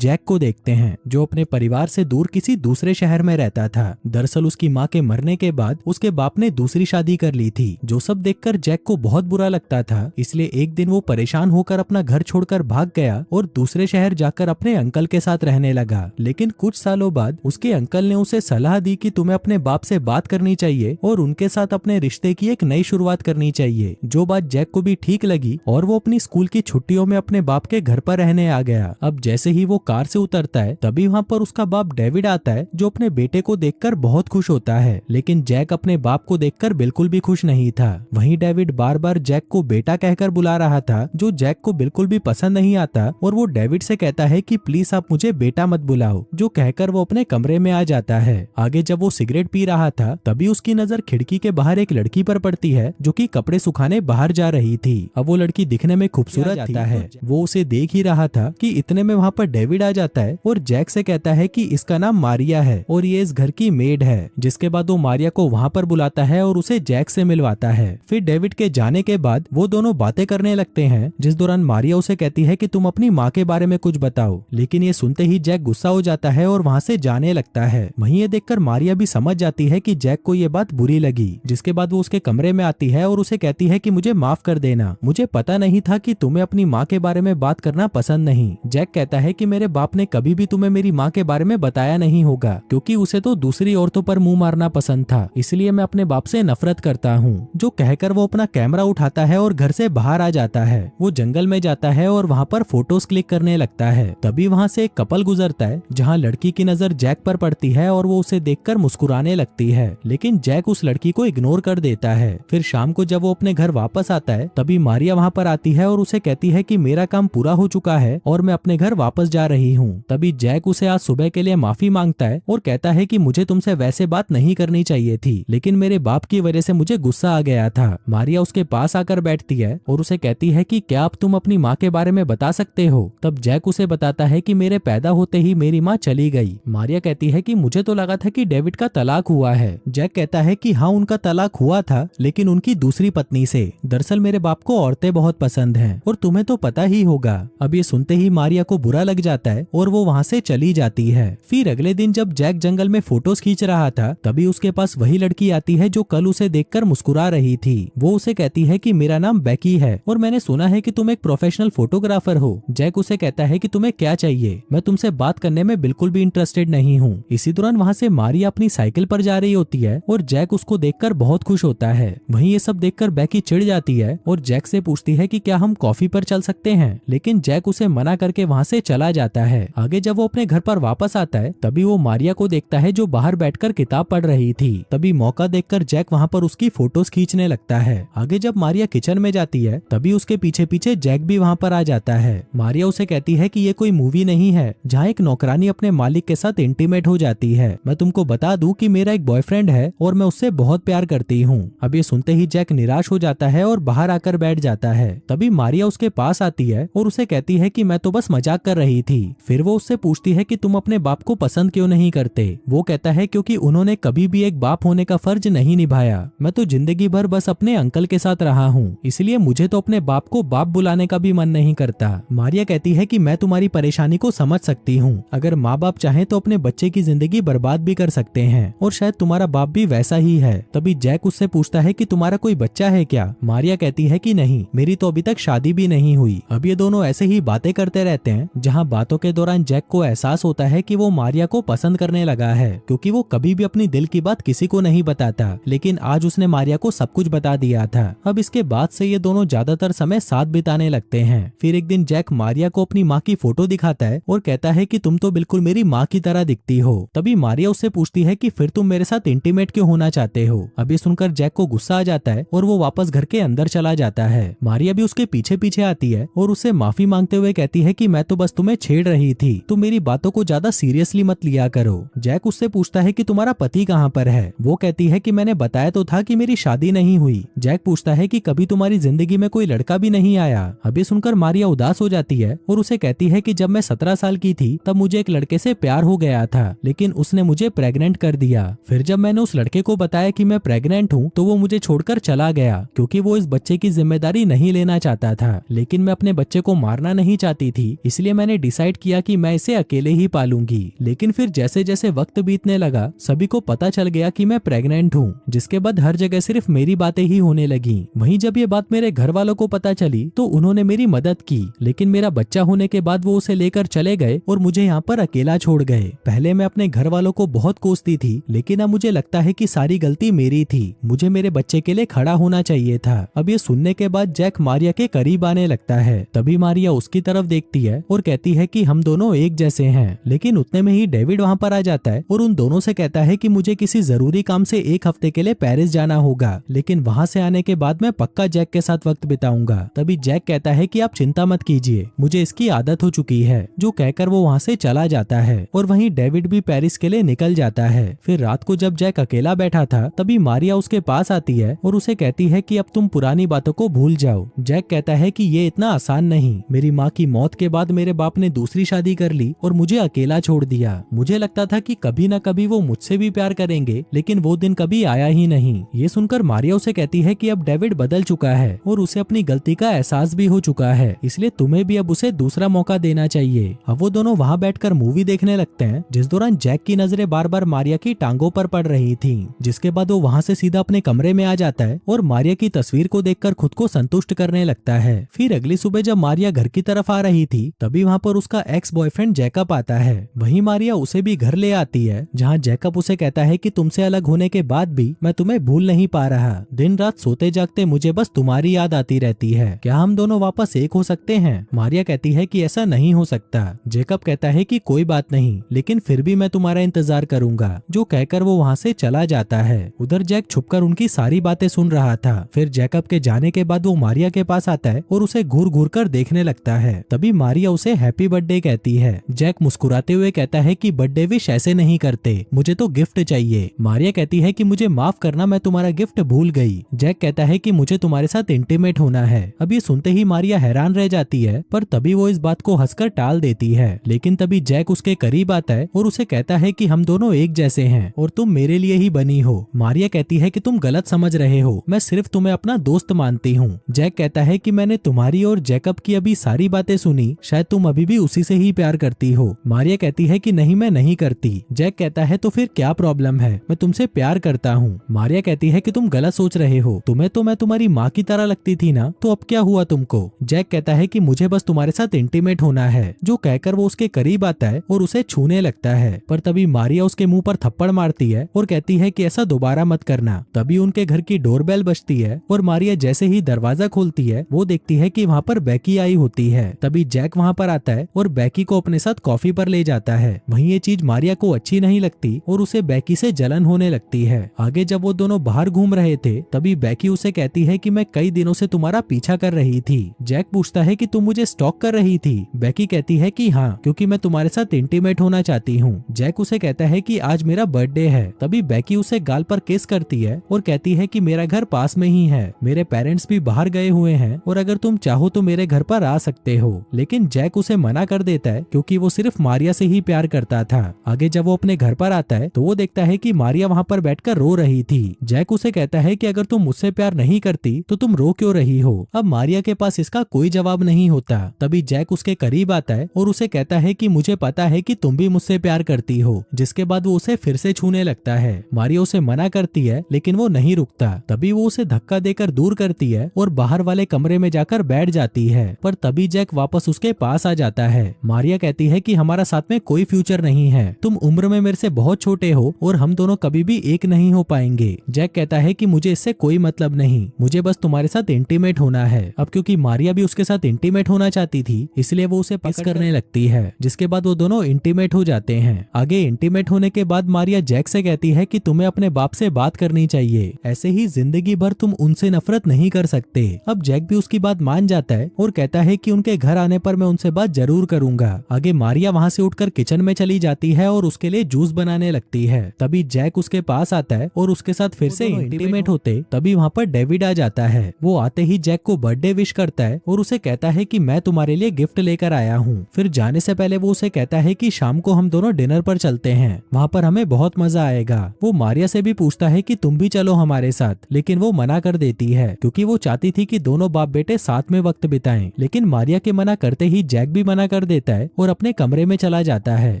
Jack को देखते हैं, जो अपने परिवार से दूर किसी दूसरे शहर में रहता था। दरअसल उसकी माँ के मरने के बाद उसके बाप ने दूसरी शादी कर ली थी, जो सब देखकर जैक को बहुत बुरा लगता था। इसलिए एक दिन वो परेशान होकर अपना घर छोड़कर भाग गया और दूसरे शहर जाकर अपने अंकल के साथ रहने लगा। लेकिन कुछ सालों बाद उसके अंकल ने उसे सलाह दी कि तुम्हें अपने बाप से बात करनी चाहिए और उनके साथ अपने रिश्ते की एक नई शुरुआत करनी चाहिए, जो बात जैक को भी ठीक लगी और वो अपनी स्कूल की छुट्टियों में अपने बाप के घर पर रहने आ गया। अब जैसे ही वो कार से उतरता है तभी वहाँ पर उसका बाप डेविड आता है, जो अपने बेटे को देखकर बहुत खुश होता है। लेकिन जैक अपने बाप को देखकर बिल्कुल भी खुश नहीं था। वहीं डेविड बार बार जैक को बेटा कहकर बुला रहा था, जो जैक को बिल्कुल भी पसंद नहीं आता और वो डेविड से कहता है कि प्लीज आप मुझे बेटा मत बुलाओ, जो कहकर वो अपने कमरे में आ जाता है। आगे जब वो सिगरेट पी रहा था तभी उसकी नजर खिड़की के बाहर एक लड़की पर पड़ती है, जो कि कपड़े सुखाने बाहर जा रही थी। अब वो लड़की दिखने में खूबसूरत जाता है। वो उसे देख ही रहा था कि इतने में वहाँ पर डेविड आ जाता है और जैक से कहता है कि इसका नाम मारिया है और ये इस घर की मेड है। जिसके बाद वो मारिया को वहाँ पर बुलाता है और उसे जैक से मिलवाता है। फिर डेविड के जाने के बाद वो दोनों बातें करने लगते हैं, जिस दौरान मारिया उसे कहती है कि तुम अपनी माँ के बारे में कुछ बताओ। लेकिन ये सुनते ही जैक गुस्सा हो जाता है और वहाँ से जाने लगता है। वहीं ये देखकर मारिया भी समझ जाती है कि जैक को ये बात बुरी लगी। जिसके बाद वो उसके कमरे में आती है और उसे कहती है कि मुझे माफ कर देना, मुझे पता नहीं था कि तुम्हें अपनी माँ के बारे में बात करना पसंद नहीं। जैक कहता है कि मेरे बाप ने कभी भी तुम्हें मेरी माँ के बारे में बताया नहीं होगा, क्योंकि उसे तो दूसरी औरतों पर मुंह मारना पसंद था, इसलिए मैं अपने बाप से नफरत करता हूँ। जो कहकर वो अपना कैमरा उठाता है और घर से बाहर आ जाता है। वो जंगल में जाता है और वहाँ पर फोटोज क्लिक करने लगता है। तभी वहाँ से एक कपल गुजरता है, जहाँ लड़की की नजर जैक पर पड़ती है और वो उसे देखकर मुस्कुराने लगती है। लेकिन जैक उस लड़की को इग्नोर कर देता है। फिर शाम को जब वो अपने घर वापस आता है तभी मारिया वहाँ पर आती है और उसे कहती है कि मेरा काम पूरा हो चुका है और मैं अपने घर वापस जा रही हूँ। तभी जैक उसे आज सुबह के लिए माफी मांगता है और कहता है कि मुझे तुमसे वैसे बात नहीं करनी चाहिए थी, लेकिन मेरे बाप की वजह से मुझे गुस्सा आ गया था। मारिया उसके पास आकर बैठती है और उसे कहती है कि क्या आप तुम अपनी माँ के बारे में बता सकते हो। तब जैक उसे बताता है कि मेरे पैदा होते ही मेरी माँ चली गई। मारिया कहती है कि मुझे तो लगा था कि डेविड का तलाक हुआ है। जैक कहता है कि हाँ, उनका तलाक हुआ था, लेकिन उनकी दूसरी पत्नी से। दरअसल मेरे बाप को औरतें बहुत पसंद हैं और तुम्हें तो पता ही होगा। अब ये सुनते ही मारिया को बुरा लग जाता है और वो वहाँ से चली जाती है। फिर अगले दिन जब जैक जंगल में फोटोज खींच रहा था तभी उसके पास वही लड़की आती है जो कल उसे देखकर मुस्कुरा रही थी। वो उसे कहती है कि मेरा नाम बेकी है और मैंने सुना है कि तुम एक प्रोफेशनल फोटोग्राफर हो। जैक उसे कहता है कि तुम्हें क्या चाहिए, मैं तुमसे बात करने में बिल्कुल भी इंटरेस्टेड नहीं हूँ। इसी दौरान वहाँ से मारिया अपनी साइकिल पर जा रही होती है और जैक उसको देखकर बहुत खुश होता है। वहीं ये सब देखकर बेकी चिढ़ जाती है और जैक से पूछती है कि क्या हम कॉफी पर चल सकते हैं, लेकिन जैक उसे मना करके वहाँ से चला जाता है। आगे जब वो अपने घर पर वापस आता है तभी वो मारिया को देखता है जो बाहर बैठकर किताब पढ़ रही थी। तभी मौका देखकर जैक वहाँ पर उसकी फोटोज खींचने लगता है। आगे जब मारिया किचन में जाती है तभी उसके पीछे पीछे जैक भी वहाँ पर आ जाता है। मारिया उसे कहती है कि ये कोई मूवी नहीं है जहाँ एक नौकरानी अपने मालिक के साथ इंटीमेट हो जाती है। मैं तुमको बता दूं कि मेरा एक बॉयफ्रेंड है और मैं उससे बहुत प्यार करती हूँ। अब ये सुनते ही जैक निराश हो जाता है और बाहर आकर बैठ जाता है। तभी मारिया उसके पास आती है और उसे कहती है कि मैं तो बस मजाक कर रही थी। फिर वो उससे पूछती है कि तुम अपने बाप को पसंद क्यों नहीं करते। वो कहता है क्योंकि उन्होंने कभी भी एक बाप होने का फर्ज नहीं निभाया। मैं तो जिंदगी भर बस अपने अंकल के साथ रहा हूँ, इसलिए मुझे तो अपने बाप को बाप बुलाने का भी मन नहीं करता। मारिया कहती है कि मैं तुम्हारी परेशानी को समझ सकती हूँ। अगर माँ बाप चाहे तो अपने बच्चे की जिंदगी बर्बाद भी कर सकते हैं और शायद तुम्हारा बाप भी वैसा ही है। तभी जैक उससे पूछता है कि तुम्हारा कोई बच्चा है क्या। मारिया कहती है कि नहीं, मेरी तो अभी तक शादी भी नहीं हुई। अब ये दोनों ऐसे ही बातें करते रहते हैं, जहाँ बातों के दौरान जैक को एहसास होता है कि वो मारिया को पसंद करने लगा है, क्योंकि वो कभी भी अपनी दिल की बात किसी को नहीं बताता, लेकिन आज उसने मारिया को सब कुछ बता दिया था। अब इसके बाद से ये दोनों ज्यादातर समय साथ बिताने लगते हैं। फिर एक दिन जैक मारिया को अपनी माँ की फोटो दिखाता है और कहता है कि तुम तो बिल्कुल मेरी माँ की तरह दिखती हो। तभी मारिया उससे पूछती है कि फिर तुम मेरे साथ इंटीमेट क्यों होना चाहते हो। अब ये सुनकर जैक को गुस्सा आ जाता है और वो वापस घर के अंदर चला जाता है। मारिया भी उसके पीछे पीछे आती है और उससे माफी मांगते हुए कहती है कि मैं तो बस तुम्हें छेड़ रही थी, तुम मेरी बातों को ज्यादा सीरियसली मत लिया करो। जैक उससे पूछता है कि तुम्हारा पति कहाँ पर है। वो कहती है कि मैंने बताया तो था कि मेरी शादी नहीं हुई। जैक पूछता है कि कभी तुम्हारी जिंदगी में कोई लड़का भी नहीं आया। अभी सुनकर मारिया उदास हो जाती है और उसे कहती है कि जब मैं 17 साल की थी तब मुझे एक लड़के से प्यार हो गया था, लेकिन उसने मुझे प्रेग्नेंट कर दिया। फिर जब मैंने उस लड़के को बताया कि मैं प्रेग्नेंट हूँ तो वो मुझे छोड़कर चला गया, क्योंकि वो इस बच्चे की जिम्मेदारी नहीं लेना चाहता था। लेकिन मैं अपने बच्चे को मारना नहीं चाहती थी, इसलिए मैंने डिसाइड डिसाइड किया कि मैं इसे अकेले ही पालूंगी। लेकिन फिर जैसे जैसे वक्त बीतने लगा सभी को पता चल गया कि मैं प्रेग्नेंट हूँ, जिसके बाद हर जगह सिर्फ मेरी बातें ही होने लगी। वहीं जब ये बात मेरे घर वालों को पता चली तो उन्होंने मेरी मदद की, लेकिन मेरा बच्चा होने के बाद वो उसे लेकर चले गए और मुझे यहाँ पर अकेला छोड़ गए। पहले मैं अपने घर वालों को बहुत कोसती थी, लेकिन अब मुझे लगता है कि सारी गलती मेरी थी। मुझे मेरे बच्चे के लिए खड़ा होना चाहिए था। अब ये सुनने के बाद जैक मारिया के करीब आने लगता है। तभी मारिया उसकी तरफ देखती है और कहती है कि हम दोनों एक जैसे हैं। लेकिन उतने में ही डेविड वहाँ पर आ जाता है और उन दोनों से कहता है कि मुझे किसी जरूरी काम से 1 हफ्ते के लिए पेरिस जाना होगा, लेकिन वहाँ से आने के बाद मैं पक्का जैक के साथ वक्त बिताऊंगा। तभी जैक कहता है कि आप चिंता मत कीजिए, मुझे इसकी आदत हो चुकी है। जो कहकर वो वहाँ से चला जाता है और वहीं डेविड भी पेरिस के लिए निकल जाता है। फिर रात को जब जैक अकेला बैठा था तभी मारिया उसके पास आती है और उसे कहती है कि अब तुम पुरानी बातों को भूल जाओ। जैक कहता है कि ये इतना आसान नहीं, मेरी माँ की मौत के बाद मेरे बाप ने दूसरी शादी कर ली और मुझे अकेला छोड़ दिया। मुझे लगता था कि कभी न कभी वो मुझसे भी प्यार करेंगे, लेकिन वो दिन कभी आया ही नहीं। ये सुनकर मारिया उसे कहती है कि अब डेविड बदल चुका है और उसे अपनी गलती का एहसास भी हो चुका है, इसलिए तुम्हें भी अब उसे दूसरा मौका देना चाहिए। अब वो दोनों वहाँ बैठकर मूवी देखने लगते हैं, जिस दौरान जैक की नजरें बार बार मारिया की टांगों पर पड़ रही थी। जिसके बाद वो वहाँ से सीधा अपने कमरे में आ जाता है और मारिया की तस्वीर को देखकर खुद को संतुष्ट करने लगता है। फिर अगली सुबह जब मारिया घर की तरफ आ रही थी तभी वहाँ पर उसका एक्स बॉयफ्रेंड जैकब आता है। वहीं मारिया उसे भी घर ले आती है, जहाँ जैकब उसे कहता है कि तुमसे अलग होने के बाद भी मैं तुम्हें भूल नहीं पा रहा। दिन रात सोते जागते मुझे बस तुम्हारी याद आती रहती है। क्या हम दोनों वापस एक हो सकते हैं? मारिया कहती है कि ऐसा नहीं हो सकता। जैकब कहता है कि कोई बात नहीं, लेकिन फिर भी मैं तुम्हारा इंतजार करूंगा। जो कहकर वो वहाँ से चला जाता है। उधर जैक छुपकर उनकी सारी बातें सुन रहा था। फिर जैकब के जाने के बाद वो मारिया के पास आता है और उसे घूर घूर कर देखने लगता है। तभी मारिया उसे हैप्पी बर्थडे कहती है। जैक मुस्कुराते हुए कहता है कि बर्थडे विश ऐसे नहीं करते, मुझे तो गिफ्ट चाहिए। मारिया कहती है कि मुझे माफ करना, मैं तुम्हारा गिफ्ट भूल गई। जैक कहता है कि मुझे तुम्हारे साथ इंटीमेट होना है। अब ये सुनते ही मारिया हैरान रह जाती है, पर तभी वो इस बात को हंसकर टाल देती है। लेकिन तभी जैक उसके करीब आता है और उसे कहता है कि हम दोनों एक जैसे हैं और तुम मेरे लिए ही बनी हो। मारिया कहती है कि तुम गलत समझ रहे हो, मैं सिर्फ तुम्हें अपना दोस्त मानती हूँ। जैक कहता है कि मैंने तुम्हारी और जैकब की अभी सारी बातें सुनी, शायद तुम अभी भी उसी से ही प्यार करती हो। मारिया कहती है कि नहीं, मैं नहीं करती। जैक कहता है तो फिर क्या प्रॉब्लम है, मैं तुमसे प्यार करता हूँ। मारिया कहती है कि तुम गलत सोच रहे हो, तुम्हें तो मैं तुम्हारी माँ की तरह लगती थी ना, तो अब क्या हुआ तुमको? जैक कहता है कि मुझे बस तुम्हारे साथ इंटीमेट होना है। जो कहकर वो उसके करीब आता है और उसे छूने लगता है, पर तभी मारिया उसके मुंह पर थप्पड़ मारती है और कहती है कि ऐसा दोबारा मत करना। तभी उनके घर की डोरबेल बजती है और मारिया जैसे ही दरवाजा खोलती है वो देखती है कि वहाँ पर बैकी आई होती है। तभी जैक वहाँ पर आता है और बैकी को अपने साथ कॉफी पर ले जाता है। वहीं ये चीज मारिया को अच्छी नहीं लगती और उसे बैकी से जलन होने लगती है। आगे जब वो दोनों बाहर घूम रहे थे तभी बैकी उसे कहती है कि मैं कई दिनों से तुम्हारा पीछा कर रही थी। जैक पूछता है कि तुम मुझे स्टॉक कर रही थी? बैकी कहती है कि हाँ, क्योंकि मैं तुम्हारे साथ इंटीमेट होना चाहती हूँ। जैक उसे कहता है कि आज मेरा बर्थडे है। तभी बैकी उसे गाल पर किस करती है और कहती है कि मेरा घर पास में ही है, मेरे पेरेंट्स भी बाहर गए हुए हैं और अगर तुम चाहो तो मेरे घर पर आ सकते हो। लेकिन जैक उसे मना कर देता है क्योंकि वो सिर्फ मारिया से ही प्यार करता था। आगे जब वो अपने घर पर आता है तो वो देखता है कि मारिया वहाँ पर बैठकर रो रही थी। जैक उसे कहता है कि अगर तुम मुझसे प्यार नहीं करती तो तुम रो क्यों रही हो? अब मारिया के पास इसका कोई जवाब नहीं होता। तभी जैक उसके करीब आता है और उसे कहता है कि मुझे पता है कि तुम भी मुझसे प्यार करती हो। जिसके बाद वो उसे फिर से छूने लगता है। मारिया उसे मना करती है लेकिन वो नहीं रुकता। तभी वो उसे धक्का देकर दूर करती है और बाहर वाले कमरे में जाकर बैठ जाती है। पर तभी जैक वापस उसके पास आ जाता है। मारिया कहती है कि हमारा साथ में कोई फ्यूचर नहीं है, तुम उम्र में मेरे से बहुत छोटे हो और हम दोनों कभी भी एक नहीं हो पाएंगे। जैक कहता है कि मुझे इससे कोई मतलब नहीं, मुझे बस तुम्हारे साथ इंटीमेट होना है। अब क्योंकि मारिया भी उसके साथ इंटीमेट होना चाहती थी इसलिए वो उसे किस करने लगती है, जिसके बाद वो दोनों इंटीमेट हो जाते हैं। आगे इंटीमेट होने के बाद मारिया जैक से कहती है कि तुम्हें अपने बाप से बात करनी चाहिए, ऐसे ही जिंदगी भर तुम उनसे नफरत नहीं कर सकते। अब जैक भी उसकी बात मान जाता है और कहता है कि उनके घर आने पर मैं उनसे बात जरूर करूंगा। आगे मारिया वहाँ से उठकर किचन में चली जाती है और उसके लिए जूस बनाने लगती है। तभी जैक उसके पास आता है और उसके साथ फिर से इंटीमेट होते तभी वहाँ पर डेविड आ जाता है। वो आते ही जैक को बर्थडे विश करता है और उसे कहता है कि मैं तुम्हारे लिए गिफ्ट लेकर आया हूँ। फिर जाने से पहले वो उसे कहता है कि शाम को हम दोनों डिनर पर चलते हैं, वहाँ पर हमें बहुत मजा आएगा। वो मारिया से भी पूछता है कि तुम भी चलो हमारे साथ, लेकिन वो मना कर देती है क्योंकि वो चाहती थी कि दोनों बाप बेटे साथ में वक्त बिताएं। लेकिन मारिया के मना करते ही जैक भी मना कर कर देता है और अपने कमरे में चला जाता है।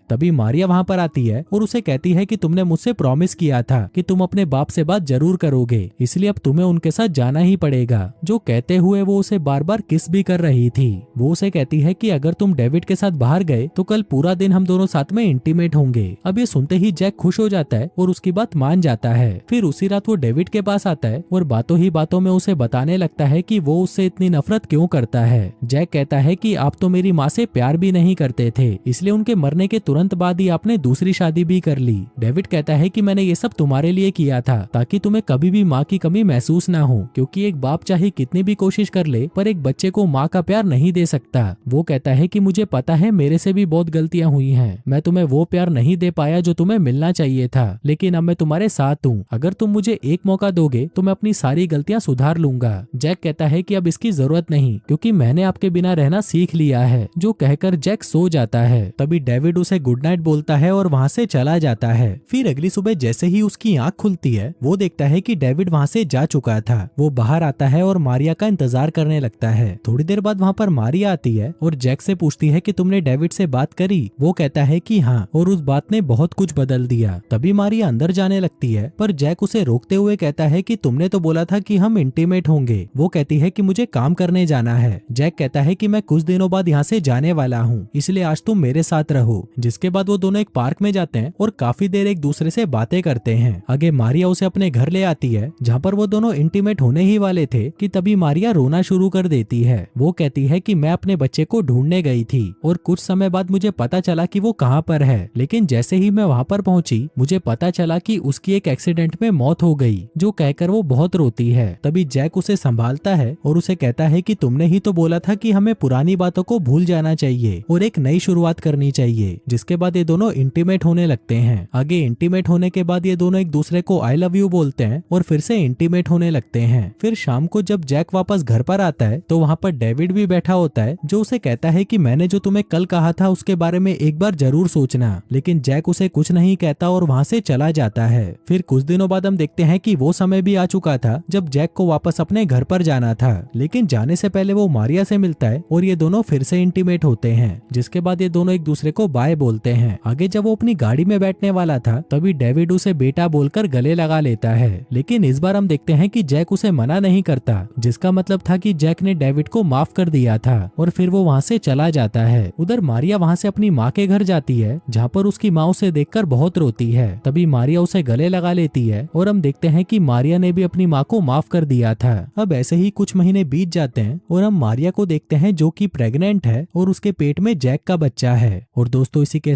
तभी मारिया वहाँ पर आती है और उसे कहती है कि तुमने मुझसे प्रॉमिस किया था कि तुम अपने बाप से बात जरूर करोगे, इसलिए अब तुम्हें उनके साथ जाना ही पड़ेगा। जो कहते हुए वो उसे बार बार किस भी कर रही थी। वो उसे कहती है कि अगर तुम डेविड के साथ बाहर गए तो कल पूरा दिन हम दोनों साथ में इंटीमेट होंगे। अब ये सुनते ही जैक खुश हो जाता है और उसकी बात मान जाता है। फिर उसी रात वो डेविड के पास आता है और बातों ही बातों में उसे बताने लगता है कि वो उससे इतनी नफरत क्यों करता है। जैक कहता है कि आप तो मेरी माँ से प्यार भी नहीं करते थे, इसलिए उनके मरने के तुरंत बाद ही आपने दूसरी शादी भी कर ली। डेविड कहता है कि मैंने ये सब तुम्हारे लिए किया था ताकि तुम्हें कभी भी माँ की कमी महसूस ना हो, क्योंकि एक बाप चाहे कितनी भी कोशिश कर ले पर एक बच्चे को माँ का प्यार नहीं दे सकता। वो कहता है कि मुझे पता है मेरे से भी बहुत गलतियां हुई हैं, मैं तुम्हें वो प्यार नहीं दे पाया जो तुम्हें मिलना चाहिए था, लेकिन अब मैं तुम्हारे साथ हूँ। अगर तुम मुझे एक मौका दोगे तो मैं अपनी सारी गलतियां सुधार लूंगा। जैक कहता है कि अब इसकी जरूरत नहीं, क्योंकि मैंने आपके बिना रहना सीख लिया है। जो कहकर जैक सो जाता है। तभी डेविड उसे गुड नाइट बोलता है और वहाँ से चला जाता है। फिर अगली सुबह जैसे ही उसकी आंख खुलती है वो देखता है कि डेविड वहाँ से जा चुका था। वो बाहर आता है और मारिया का इंतजार करने लगता है। थोड़ी देर बाद वहाँ पर मारिया आती है और जैक से पूछती है कि तुमने डेविड से बात करी। वो कहता है कि हाँ, और उस बात ने बहुत कुछ बदल दिया। तभी मारिया अंदर जाने लगती है पर जैक उसे रोकते हुए कहता है कि तुमने तो बोला था कि हम इंटीमेट होंगे। वो कहती है कि मुझे काम करने जाना है। जैक कहता है कि मैं कुछ दिनों बाद यहाँ से जाने वाला हूँ, इसलिए आज तुम मेरे साथ रहो। जिसके बाद वो दोनों एक पार्क में जाते हैं और काफी देर एक दूसरे से बातें करते हैं। आगे मारिया उसे अपने घर ले आती है जहाँ पर वो दोनों इंटीमेट होने ही वाले थे कि तभी मारिया रोना शुरू कर देती है। वो कहती है कि मैं अपने बच्चे को ढूंढने गई थी और कुछ समय बाद मुझे पता चला कि वो कहाँ पर है, लेकिन जैसे ही मैं वहाँ पर पहुंची मुझे पता चला कि उसकी एक एक्सीडेंट में मौत हो गई। जो कहकर वो बहुत रोती है। तभी जैक उसे संभालता है और उसे कहता है कि तुमने ही तो बोला था कि हमें पुरानी बातों को भूल जाना चाहिए और एक नई शुरुआत करनी चाहिए। जिसके बाद ये दोनों इंटीमेट होने लगते हैं। आगे इंटीमेट होने के बाद ये दोनों एक दूसरे को आई लव यू बोलते हैं और फिर से इंटीमेट होने लगते हैं। फिर शाम को जब जैक वापस घर पर आता है तो वहाँ पर डेविड भी बैठा होता है, जो उसे कहता है कि मैंने जो तुम्हें कल कहा था उसके बारे में एक बार जरूर सोचना। लेकिन जैक उसे कुछ नहीं कहता और वहाँ से चला जाता है। फिर कुछ दिनों बाद हम देखते हैं कि वो समय भी आ चुका था जब जैक को वापस अपने घर पर जाना था, लेकिन जाने से पहले वो मारिया से मिलता है और ये दोनों फिर से इंटीमेट होते हैं। जिसके बाद ये दोनों एक दूसरे को बाय बोलते हैं। आगे जब वो अपनी गाड़ी में बैठने वाला था तभी डेविड उसे बेटा बोलकर गले लगा लेता है, लेकिन इस बार हम देखते हैं कि जैक उसे मना नहीं करता, जिसका मतलब था कि जैक ने डेविड को माफ कर दिया था और फिर वो वहाँ से चला जाता है। उधर मारिया वहाँ से अपनी माँ के घर जाती है जहाँ पर उसकी माँ उसे देखकर बहुत रोती है। तभी मारिया उसे गले लगा लेती है और हम देखते हैं कि मारिया ने भी अपनी माँ को माफ कर दिया था। अब ऐसे ही कुछ महीने बीत जाते हैं और हम मारिया को देखते हैं जो कि प्रेग्नेंट है और उसके पेट में जैक का बच्चा है। और दोस्तों इसी के